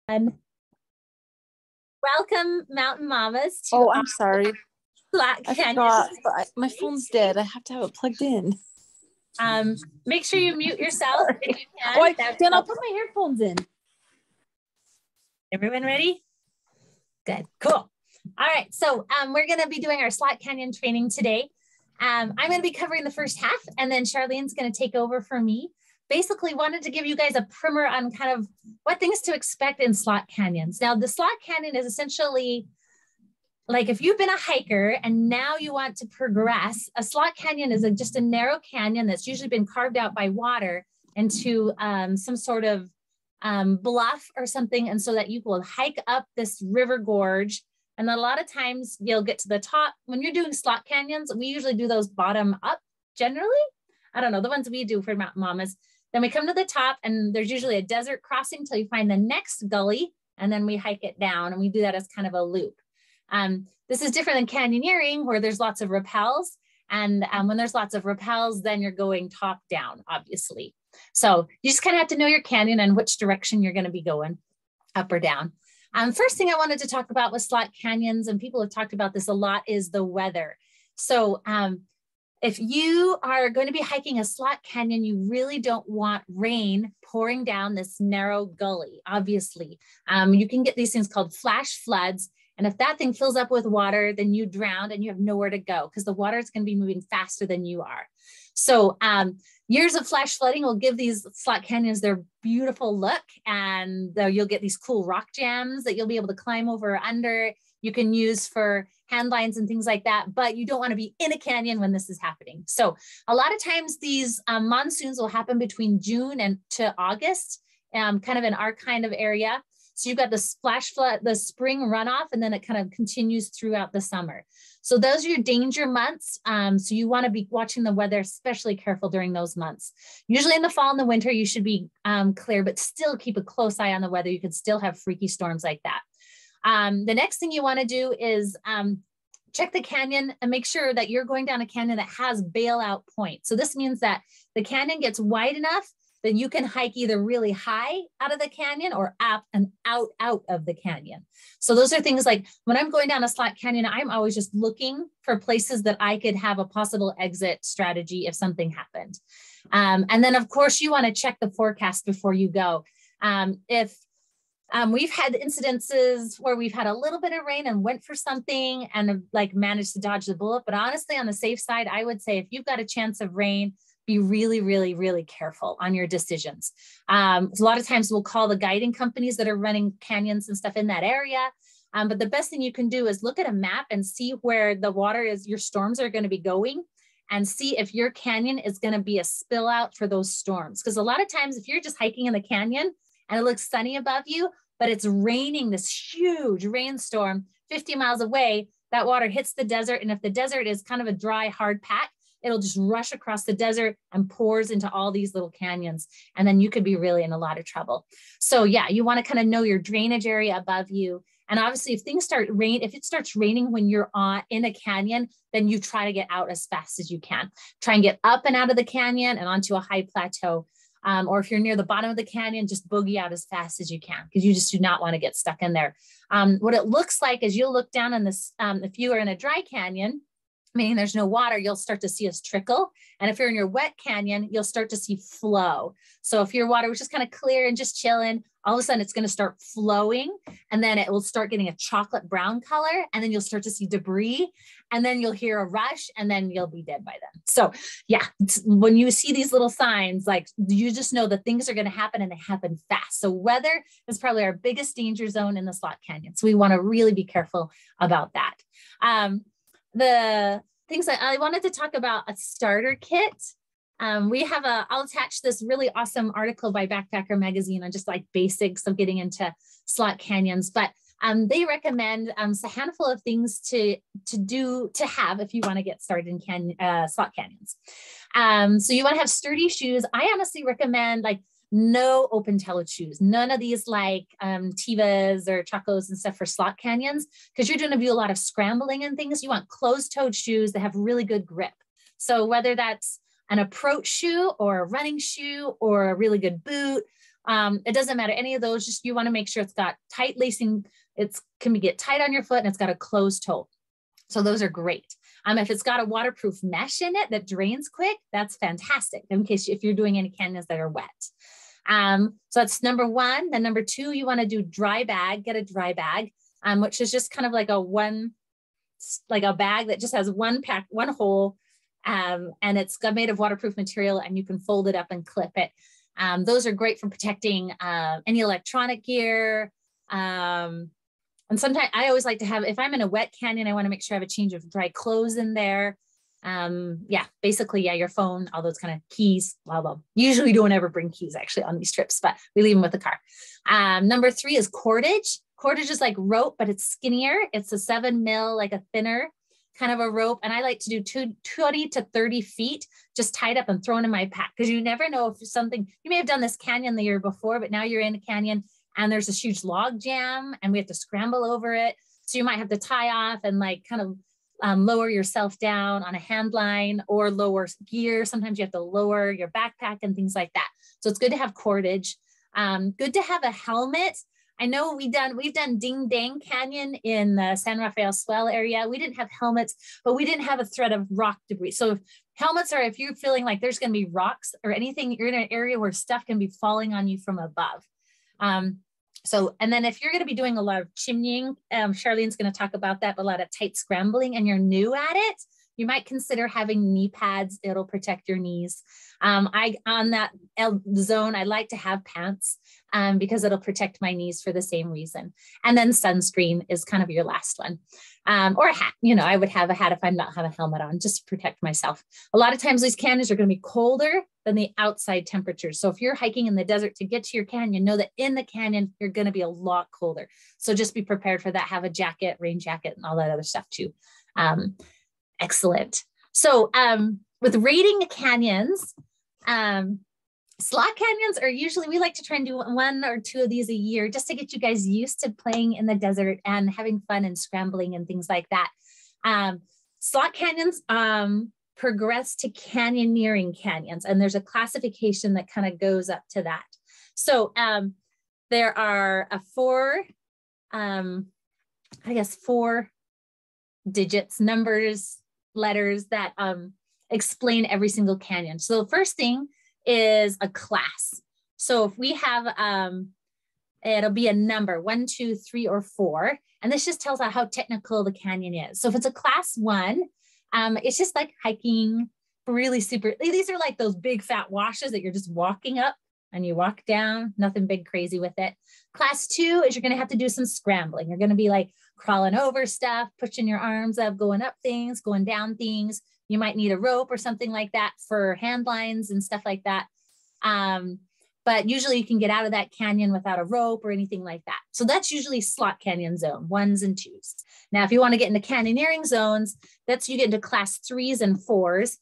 Welcome, Mountain Mamas. Oh, I'm sorry. Flat I Canyon. forgot, but my phone's dead. I have to have it plugged in. Make sure you mute yourself if you can. Oh, then I'll put my earphones in. Everyone ready? Good, cool. All right, so we're going to be doing our Slot Canyon training today. I'm going to be covering the first half, and then Charlene's going to take over for me. Basically wanted to give you guys a primer on kind of what things to expect in slot canyons. Now, the slot canyon is essentially like if you've been a hiker and now you want to progress, a slot canyon is just a narrow canyon that's usually been carved out by water into some sort of bluff or something. And so that you will hike up this river gorge. And then a lot of times you'll get to the top. When you're doing slot canyons, we usually do those bottom up generally. I don't know, the ones we do for Mt Mamas. Then we come to the top and there's usually a desert crossing till you find the next gully, and then we hike it down, and we do that as kind of a loop. This is different than canyoneering where there's lots of rappels. And when there's lots of rappels, then you're going top down, obviously. So you just kind of have to know your canyon and which direction you're going to be going, up or down. First thing I wanted to talk about with slot canyons, and people have talked about this a lot, is the weather. So if you are going to be hiking a slot canyon, you really don't want rain pouring down this narrow gully, obviously. You can get these things called flash floods. And if that thing fills up with water, then you drown and you have nowhere to go because the water is going to be moving faster than you are. So years of flash flooding will give these slot canyons their beautiful look, and you'll get these cool rock jams that you'll be able to climb over or under. You can use for hand lines and things like that, but you don't want to be in a canyon when this is happening. So a lot of times these monsoons will happen between June and to August, kind of in our kind of area. So you've got the splash flood, the spring runoff, and then it kind of continues throughout the summer. So those are your danger months. So you want to be watching the weather, especially careful during those months. Usually in the fall and the winter, you should be clear, but still keep a close eye on the weather. You could still have freaky storms like that. The next thing you want to do is check the canyon and make sure that you're going down a canyon that has bailout points. So this means that the canyon gets wide enough that you can hike either really high out of the canyon or up and out of the canyon. So those are things like when I'm going down a slot canyon, I'm always just looking for places that I could have a possible exit strategy if something happened. And then of course you want to check the forecast before you go. We've had incidences where we've had a little bit of rain and went for something and like managed to dodge the bullet. But honestly, on the safe side, I would say if you've got a chance of rain, be really, really, really careful on your decisions. A lot of times we'll call the guiding companies that are running canyons and stuff in that area. But the best thing you can do is look at a map and see where the water is, your storms are going to be going, and see if your canyon is going to be a spill out for those storms. Because a lot of times if you're just hiking in the canyon and it looks sunny above you, but it's raining this huge rainstorm 50 miles away, that water hits the desert. And if the desert is kind of a dry, hard pack, it'll just rush across the desert and pours into all these little canyons. And then you could be really in a lot of trouble. So yeah, you want to kind of know your drainage area above you. And obviously if things start rain, if it starts raining when you're in a canyon, then you try to get out as fast as you can. Try and get up and out of the canyon and onto a high plateau. Or if you're near the bottom of the canyon, just boogie out as fast as you can because you just do not want to get stuck in there. What it looks like is you'll look down on this, if you are in a dry canyon, meaning there's no water, you'll start to see a trickle. And if you're in your wet canyon, you'll start to see flow. So if your water was just kind of clear and just chilling, all of a sudden it's going to start flowing, and then it will start getting a chocolate brown color, and then you'll start to see debris, and then you'll hear a rush, and then you'll be dead by then. So yeah, when you see these little signs, like you just know that things are going to happen and they happen fast. So weather is probably our biggest danger zone in the slot canyon. So we want to really be careful about that. The things that I wanted to talk about, a starter kit. I'll attach this really awesome article by Backpacker Magazine on just like basics of getting into slot canyons, but they recommend a handful of things to have if you want to get started in slot canyons. So you want to have sturdy shoes. I honestly recommend like no open-toed shoes, none of these like Tevas or Chacos and stuff for slot canyons, because you're going to do a lot of scrambling and things. You want closed-toed shoes that have really good grip. So whether that's an approach shoe or a running shoe or a really good boot It doesn't matter, any of those, just you want to make sure it's got tight lacing. It can get tight on your foot and it's got a closed toe. So those are great. If it's got a waterproof mesh in it that drains quick, that's fantastic in case if you're doing any canyons that are wet. So that's number one. Then number two, you want to do dry bag, get a dry bag, which is just kind of like a bag that just has one hole, and it's made of waterproof material, and you can fold it up and clip it. Those are great for protecting any electronic gear. And sometimes I always like to have, if I'm in a wet canyon, I want to make sure I have a change of dry clothes in there. Basically, your phone, all those kind of keys. Well, usually we don't ever bring keys actually on these trips, but we leave them with the car. Number three is cordage. Cordage is like rope, but it's skinnier. It's a 7 mil, like a thinner kind of a rope. And I like to do 20 to 30 feet, just tied up and thrown in my pack. Because you never know if something, you may have done this canyon the year before, but now you're in a canyon and there's this huge log jam and we have to scramble over it. So you might have to tie off and like kind of lower yourself down on a hand line or lower gear. Sometimes you have to lower your backpack and things like that. So it's good to have cordage. Good to have a helmet. I know we've done Ding Dang Canyon in the San Rafael Swell area. We didn't have helmets, but we didn't have a threat of rock debris. So helmets are if you're feeling like there's going to be rocks or anything, you're in an area where stuff can be falling on you from above. And then if you're going to be doing a lot of chimneying, Charlene's going to talk about that, but a lot of tight scrambling and you're new at it, you might consider having knee pads. It'll protect your knees. On that zone, I like to have pants because it'll protect my knees for the same reason. And then sunscreen is kind of your last one. Or a hat. I would have a hat if I'm not have a helmet on, just to protect myself. A lot of times these canyons are going to be colder than the outside temperatures. So if you're hiking in the desert to get to your canyon, know that in the canyon, you're going to be a lot colder. So just be prepared for that. Have a jacket, rain jacket, and all that other stuff too. Excellent. So with raiding canyons, slot canyons are usually, we like to try and do 1 or 2 of these a year just to get you guys used to playing in the desert and having fun and scrambling and things like that. Slot canyons progress to canyoneering canyons, and there's a classification that kind of goes up to that. So there are 4 digits, numbers, letters that explain every single canyon. So the first thing is a class. So if we have, it'll be a number 1, 2, 3, or 4. And this just tells us how technical the canyon is. So if it's a class 1, it's just like hiking, really super, these are like those big fat washes that you're just walking up and you walk down, nothing big crazy with it. Class 2 is you're going to have to do some scrambling. You're going to be like crawling over stuff, pushing your arms up, going up things, going down things. You might need a rope or something like that for hand lines and stuff like that. But usually you can get out of that canyon without a rope or anything like that. So that's usually slot canyon zone, 1s and 2s. Now, if you want to get into canyoneering zones, that's you get into class 3s and 4s.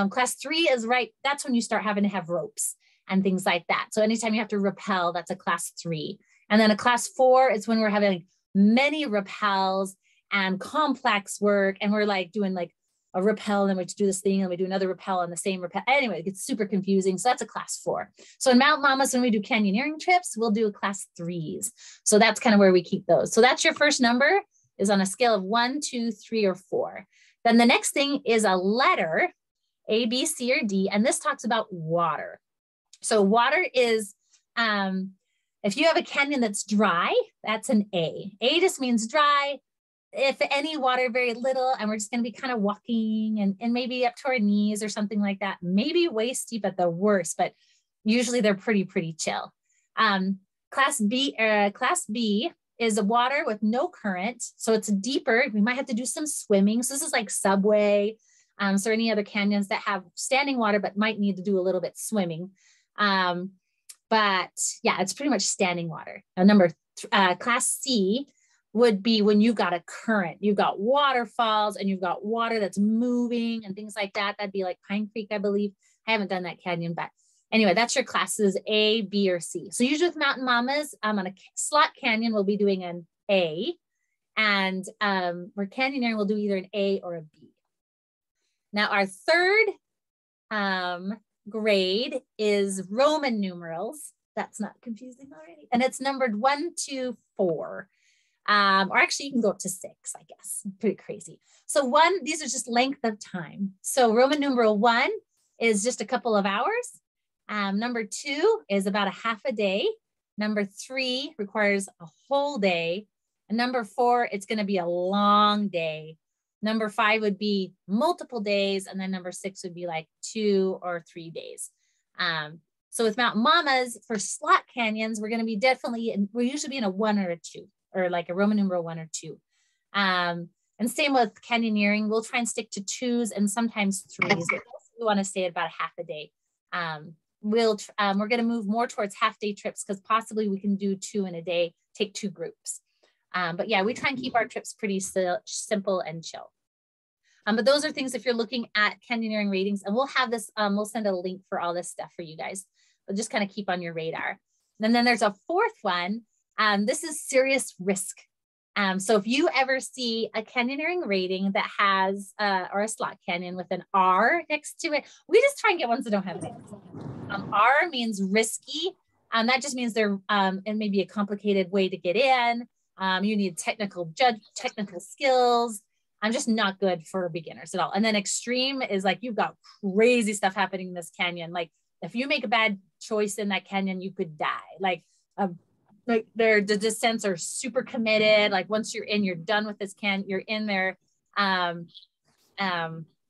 Class 3 is that's when you start having to have ropes and things like that. So anytime you have to rappel, that's a class 3. And then a class 4 is when we're having many rappels and complex work. And we're like doing like a rappel, and we do this thing, and we do another rappel on the same rappel. Anyway, it gets super confusing. So that's a class 4. So in Mt Mamas, when we do canyoneering trips, we'll do a class 3s. So that's kind of where we keep those. So that's your first number is on a scale of 1, 2, 3, or 4. Then the next thing is a letter, A, B, C, or D. And this talks about water. So water is, if you have a canyon that's dry, that's an A. A just means dry. If any water, very little, and we're just going to be kind of walking and maybe up to our knees or something like that, maybe waist deep at the worst, but usually they're pretty chill. Class B is a water with no current. So it's deeper. We might have to do some swimming. So this is like Subway. So any other canyons that have standing water, but might need to do a little bit swimming. But yeah, it's pretty much standing water. Now, class C would be when you've got a current, you've got waterfalls and you've got water that's moving and things like that. That'd be like Pine Creek, I believe. I haven't done that canyon, but anyway, that's your classes A, B, or C. So usually with Mountain Mamas, on a slot canyon, we'll be doing an A, and for canyoneering, we'll do either an A or a B. Now our third grade is Roman numerals. that's not confusing already. And it's numbered 1 to 4. Or actually you can go up to 6, I guess. Pretty crazy. So 1, these are just length of time. So Roman numeral 1 is just a couple of hours. Number 2 is about a half a day. Number 3 requires a whole day. And number 4, it's going to be a long day. Number 5 would be multiple days. And then number 6 would be like 2 or 3 days. So with Mt Mamas for slot canyons, we're going to be we're usually be in a 1 or a 2, or like a Roman numeral 1 or 2. And same with canyoneering, we'll try and stick to 2s and sometimes 3s. But we want to stay at about a half a day. We're going to move more towards half day trips because possibly we can do 2 in a day, take 2 groups. But yeah, we try and keep our trips pretty simple and chill. But those are things if you're looking at canyoneering ratings, and we'll have this, we'll send a link for all this stuff for you guys. But just kind of keep on your radar. And then there's a 4th one. This is serious risk. So if you ever see a canyoneering rating that has, or a slot canyon with an R next to it, we just try and get ones that don't have it. R means risky. That just means they're, it may be a complicated way to get in. You need technical skills. I'm just not good for beginners at all. And then extreme is like, you've got crazy stuff happening in this canyon. Like if you make a bad choice in that canyon, you could die. Like the descents are super committed. Like once you're in, you're done with this canyon, you're in there.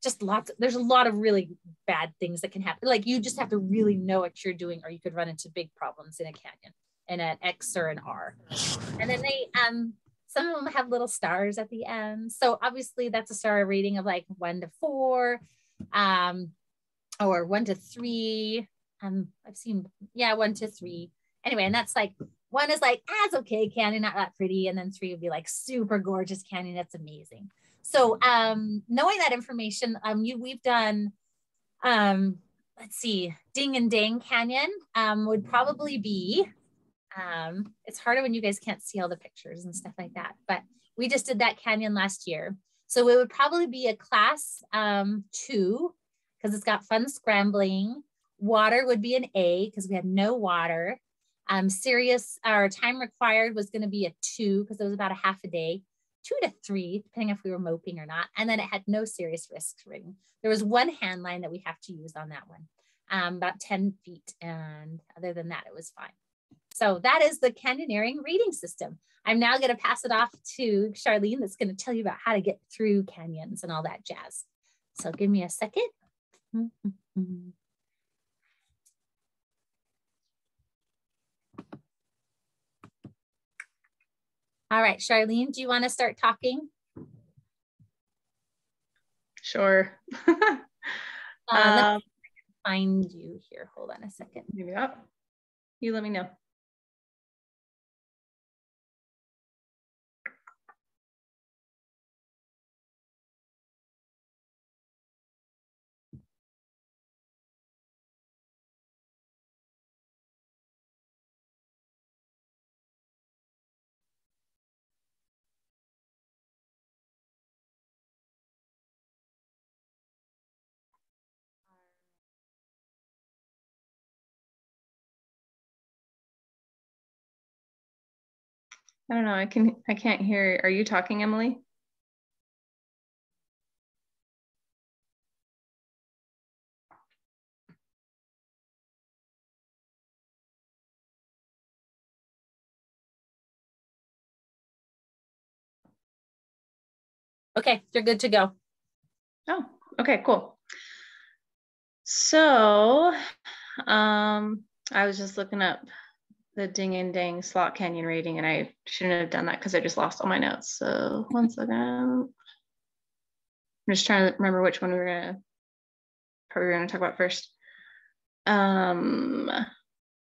Just there's a lot of really bad things that can happen. Like you just have to really know what you're doing, or you could run into big problems in a canyon, in an X or an R. And then they, some of them have little stars at the end. So obviously that's a star rating of like 1 to 4, or 1 to 3. I've seen, 1 to 3. Anyway, and that's like, 1 is like, it's okay canyon, not that pretty. And then 3 would be like super gorgeous canyon. That's amazing. So knowing that information, we've done, let's see, Ding and Dang Canyon would probably be, it's harder when you guys can't see all the pictures and stuff like that, but we just did that canyon last year. So it would probably be a class 2 because it's got fun scrambling. Water would be an A because we had no water. Serious, our time required was going to be a 2 because it was about a half a day. 2 to 3, depending if we were moping or not. And then it had no serious risks rating. There was 1 hand line that we have to use on that one, about 10 feet. And other than that, it was fine. So that is the canyoneering rating system. I'm now going to pass it off to Sharlene that's going to tell you about how to get through canyons and all that jazz. So give me a second. All right, Sharlene, do you want to start talking? Sure. Let me find you here. Hold on a second. Maybe up. You let me know. I don't know. I can't hear. Are you talking, Emily? Okay, you're good to go. Oh, okay, cool. So, I was just looking up the Ding and Dang slot canyon rating, and I shouldn't have done that because I just lost all my notes. So 1 second. I'm just trying to remember which one we were gonna talk about first.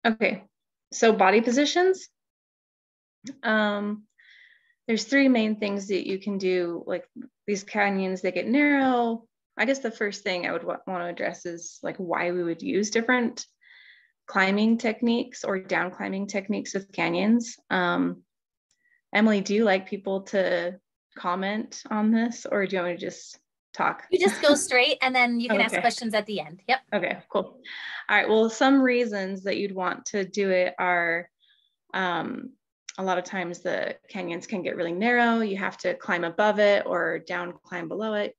Okay, so body positions. There's 3 main things that you can do. Like these canyons, they get narrow. I guess the first thing I would want to address is like why we would use different climbing techniques or down climbing techniques with canyons. Emily, do you like people to comment on this, or do you want me to just talk? You just go straight and then you can ask Okay. questions at the end. Yep. Okay, cool. All right. Well, some reasons that you'd want to do it are a lot of times the canyons can get really narrow. You have to climb above it or down climb below it.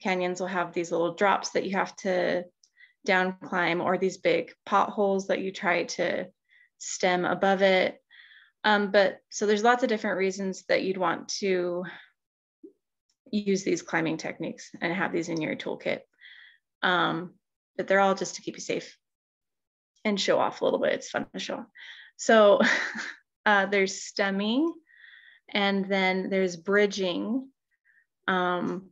Canyons will have these little drops that you have to down climb, or these big potholes that you try to stem above it. But so there's lots of different reasons that you'd want to use these climbing techniques and have these in your toolkit. But they're all just to keep you safe and show off a little bit. It's fun to show off. So there's stemming, and then there's bridging, and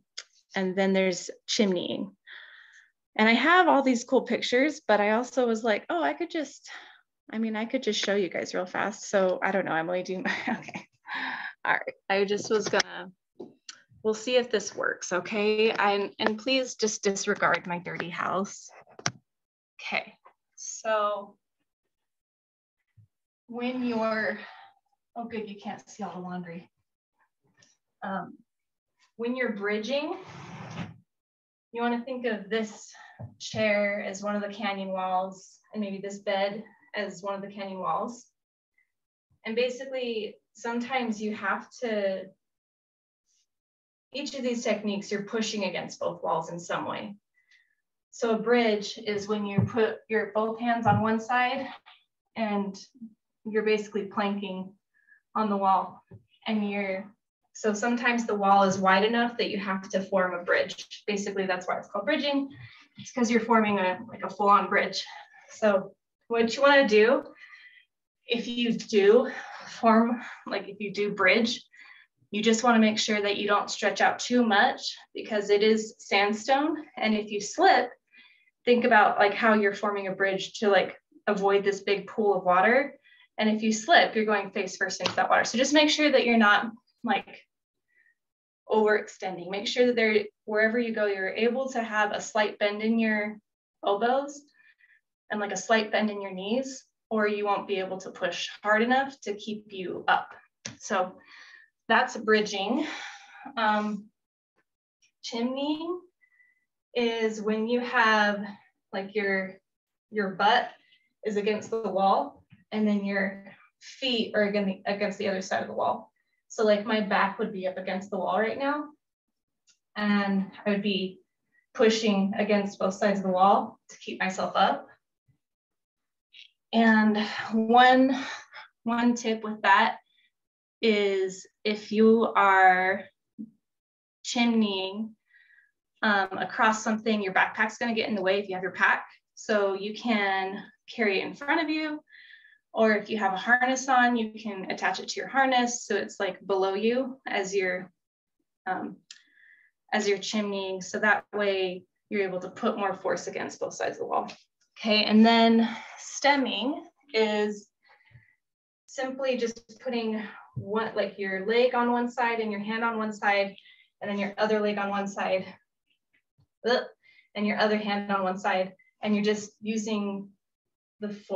then there's chimneying. And I have all these cool pictures, but I also was like, oh, I could just show you guys real fast. So I don't know, Emily, okay. All right, I just was gonna, we'll see if this works, okay? And please just disregard my dirty house. Okay, so when you're, oh good, you can't see all the laundry. When you're bridging, you want to think of this chair as one of the canyon walls, and maybe this bed as one of the canyon walls. And basically, sometimes you have to, each of these techniques, you're pushing against both walls in some way. So a bridge is when you put your both hands on one side and you're basically planking on the wall, and so sometimes the wall is wide enough that you have to form a bridge. Basically, that's why it's called bridging. It's because you're forming like a full-on bridge. So what you want to do, if you do bridge, you just want to make sure that you don't stretch out too much, because it is sandstone. And if you slip, think about like how you're forming a bridge to like avoid this big pool of water. And if you slip, you're going face first into that water. So just make sure that you're not like overextending. Make sure that wherever you go, you're able to have a slight bend in your elbows and like a slight bend in your knees, or you won't be able to push hard enough to keep you up. So that's bridging. Chimneying is when you have like your butt is against the wall, and then your feet are against the other side of the wall. So like my back would be up against the wall right now, and I would be pushing against both sides of the wall to keep myself up. And one tip with that is if you are chimneying across something, your backpack's going to get in the way if you have your pack. So you can carry it in front of you, or if you have a harness on, you can attach it to your harness so it's like below you as you're chimneying. So that way you're able to put more force against both sides of the wall. Okay, and then stemming is simply just putting like your leg on one side and your hand on one side, and then your other leg on one side, and your other hand on one side, and you're just using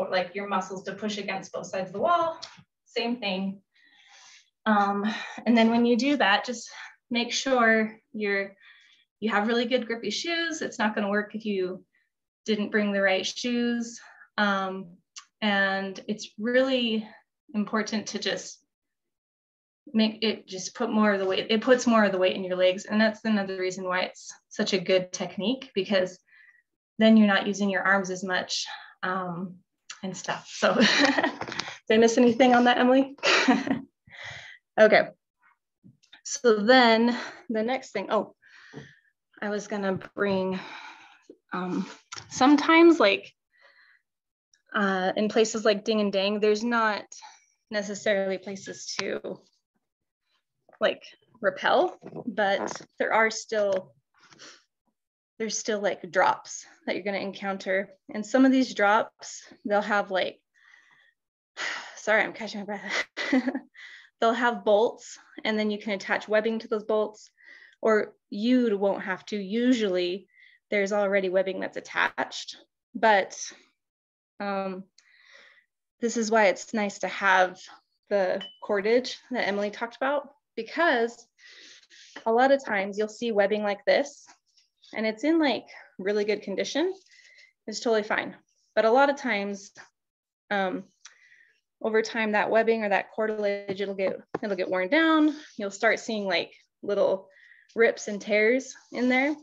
like your muscles to push against both sides of the wall. Same thing. And then when you do that, just make sure you have really good grippy shoes. It's not going to work if you didn't bring the right shoes. And it's really important to just put more of the weight. It puts more of the weight in your legs. And that's another reason why it's such a good technique, because then you're not using your arms as much and stuff. So did I miss anything on that, Emily? Okay. So then the next thing, I was gonna bring, sometimes like in places like Ding and Dang, there's not necessarily places to like rappel, but there's still like drops that you're going to encounter. And some of these drops, they'll have like, sorry, I'm catching my breath. They'll have bolts, and then you can attach webbing to those bolts, or you won't have to. Usually there's already webbing that's attached, but this is why it's nice to have the cordage that Emily talked about, because a lot of times you'll see webbing like this, and it's in like really good condition. It's totally fine. But a lot of times, over time, that webbing or that cartilage, it'll get worn down. You'll start seeing like little rips and tears in there.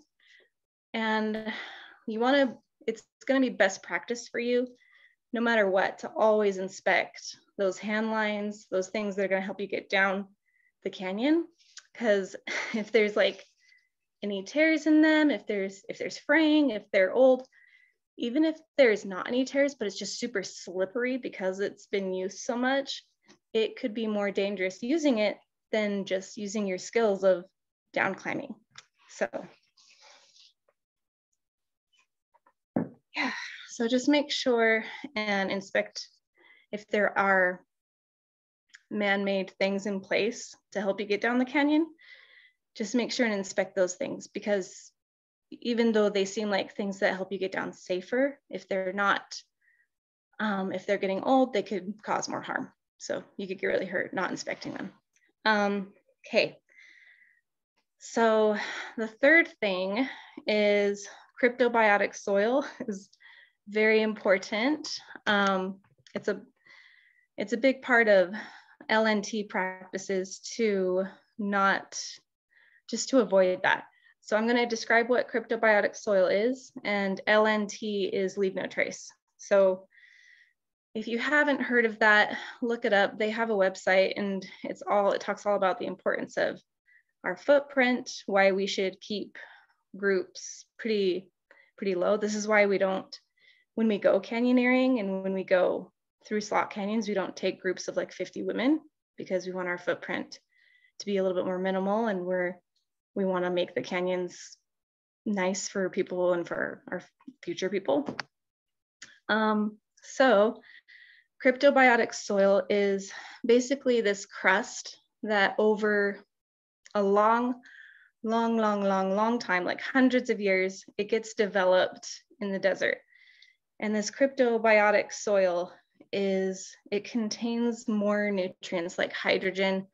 And it's gonna be best practice for you, no matter what, to always inspect those hand lines, those things that are gonna help you get down the canyon. Because if there's like any tears in them, if there's fraying, if they're old, even if there's not any tears, but it's just super slippery because it's been used so much, it could be more dangerous using it than just using your skills of down climbing. So yeah, so just make sure and inspect if there are man-made things in place to help you get down the canyon. Just make sure and inspect those things, because even though they seem like things that help you get down safer, if they're not, if they're getting old, they could cause more harm. So you could get really hurt not inspecting them. Okay, so the third thing is cryptobiotic soil is very important. It's a big part of LNT practices to just to avoid that. So I'm going to describe what cryptobiotic soil is, and LNT is leave no trace. So if you haven't heard of that, look it up. They have a website, and it talks all about the importance of our footprint, why we should keep groups pretty low. This is why when we go canyoneering and when we go through slot canyons, we don't take groups of like 50 women, because we want our footprint to be a little bit more minimal, and we want to make the canyons nice for people and for our future people. So cryptobiotic soil is basically this crust that over a long time, like hundreds of years, it gets developed in the desert. And this cryptobiotic soil it contains more nutrients like nitrogen,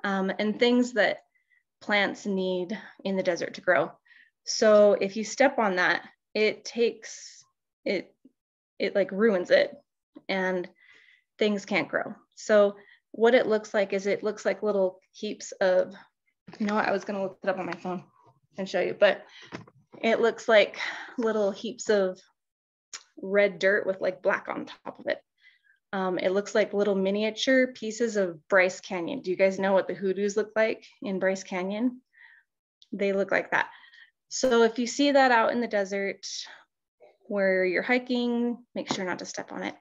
and things that plants need in the desert to grow. So if you step on that, it like ruins it, and things can't grow. So what it looks like is it looks like little heaps of, you know what, I was gonna look it up on my phone and show you, but it looks like little heaps of red dirt with like black on top of it. It looks like little miniature pieces of Bryce Canyon. Do you guys know what the hoodoos look like in Bryce Canyon? They look like that. So if you see that out in the desert where you're hiking, make sure not to step on it,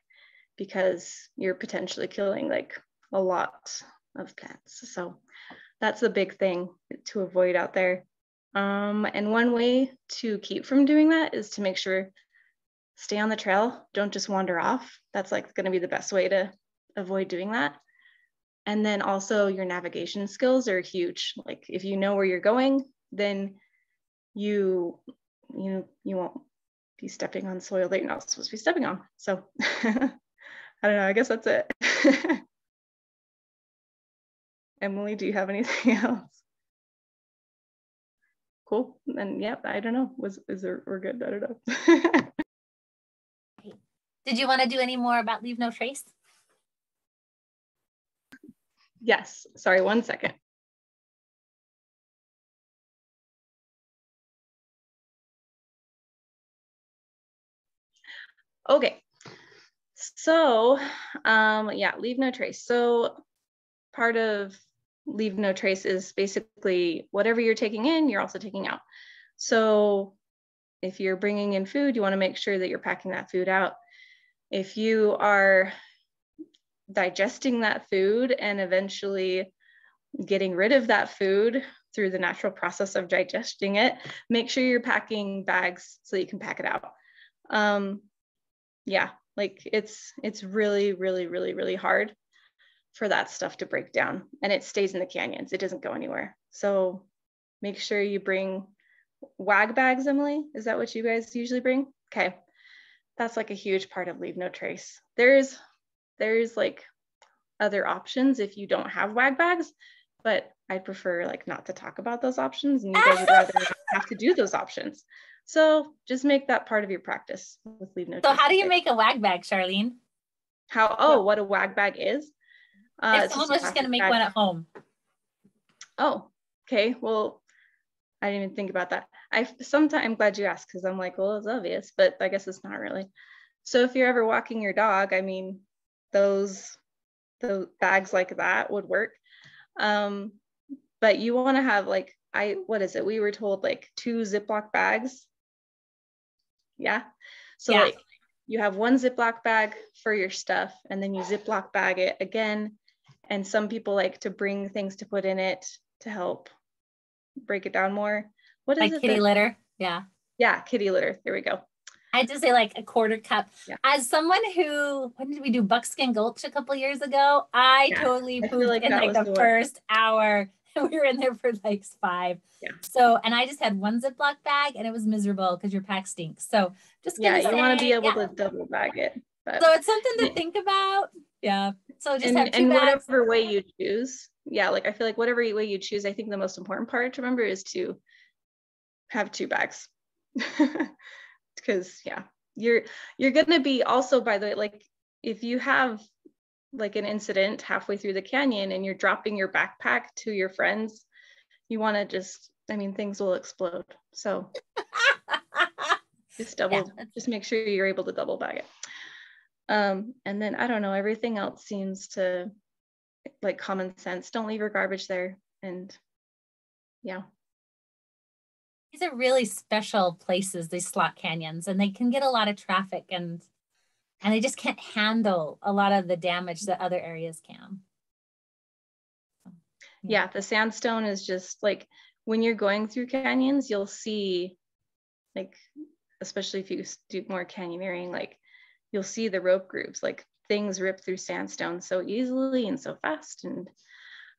because you're potentially killing like a lot of plants. So that's the big thing to avoid out there. And one way to keep from doing that is to make sure stay on the trail, don't just wander off. That's like going to be the best way to avoid doing that. And then also your navigation skills are huge. Like if you know where you're going, then you won't be stepping on soil that you're not supposed to be stepping on. So I don't know, I guess that's it. Emily, do you have anything else? Cool. And yep, I don't know. We're good? I don't know. Did you want to do any more about leave no trace? Yes, sorry, 1 second. Okay, so yeah, leave no trace. So part of leave no trace is basically whatever you're taking in, you're also taking out. So if you're bringing in food, you want to make sure that you're packing that food out. If you are digesting that food and eventually getting rid of that food through the natural process of digesting it, make sure you're packing bags so you can pack it out. Yeah, like it's really hard for that stuff to break down, and it stays in the canyons. It doesn't go anywhere. So make sure you bring wag bags. Emily, is that what you guys usually bring? Okay, that's like a huge part of leave no trace. There's like other options if you don't have wag bags, but I prefer like not to talk about those options, and you guys would rather have to do those options. So just make that part of your practice with leave no trace. So how do you make a wag bag, Charlene? What a wag bag is? If It's someone just a was just going to plastic make bag. one at home. Oh, okay. Well, I didn't even think about that. I'm glad you asked, because I'm like, well, it's obvious, but I guess it's not really. So if you're ever walking your dog, I mean, those bags like that would work. But you want to have like, what is it? We were told like 2 Ziploc bags. Yeah. So like you have 1 Ziploc bag for your stuff, and then you Ziploc bag it again. And some people like to bring things to put in it to help break it down more. What is like it? Kitty litter. Yeah. Yeah, kitty litter. There we go. I had to say like a 1/4 cup. Yeah. As someone who, when did we do Buckskin Gulch a couple years ago? I totally pooped like in like the first hour. We were in there for like 5. Yeah. So, and I just had 1 Ziploc bag, and it was miserable because your pack stinks. So just gonna say, you want to be able to double bag it. But so it's something to think about. Yeah. So just have 2 and bags. whatever way you choose. Yeah, like I feel like whatever way you choose, I think the most important part to remember is to have 2 bags. Because you're gonna be also, by the way, like if you have like an incident halfway through the canyon and you're dropping your backpack to your friends, you want to things will explode. So just just make sure you're able to double bag it. And then I don't know, everything else seems to like common sense. Don't leave your garbage there. And these are really special places, these slot canyons, and they can get a lot of traffic, and they just can't handle a lot of the damage that other areas can. Yeah, the sandstone is just like, when you're going through canyons, you'll see, like, especially if you do more canyoneering, like you'll see the rope grooves, like things rip through sandstone so easily and so fast. And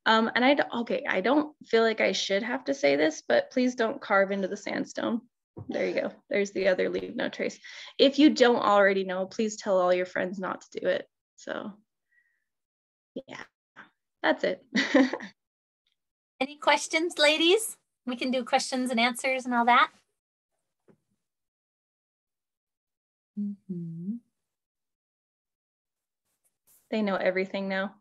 I don't feel like I should have to say this, but please don't carve into the sandstone. There you go. There's the other leave no trace. If you don't already know, please tell all your friends not to do it. So yeah, that's it. Any questions, ladies? We can do questions and answers and all that. Mm-hmm. They know everything now.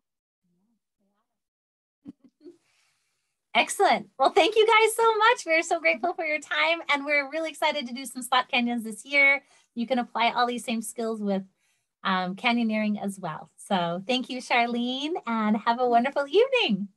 Excellent. Well, thank you guys so much. We're so grateful for your time, and we're really excited to do some slot canyons this year. You can apply all these same skills with canyoneering as well. So thank you, Charlene, and have a wonderful evening.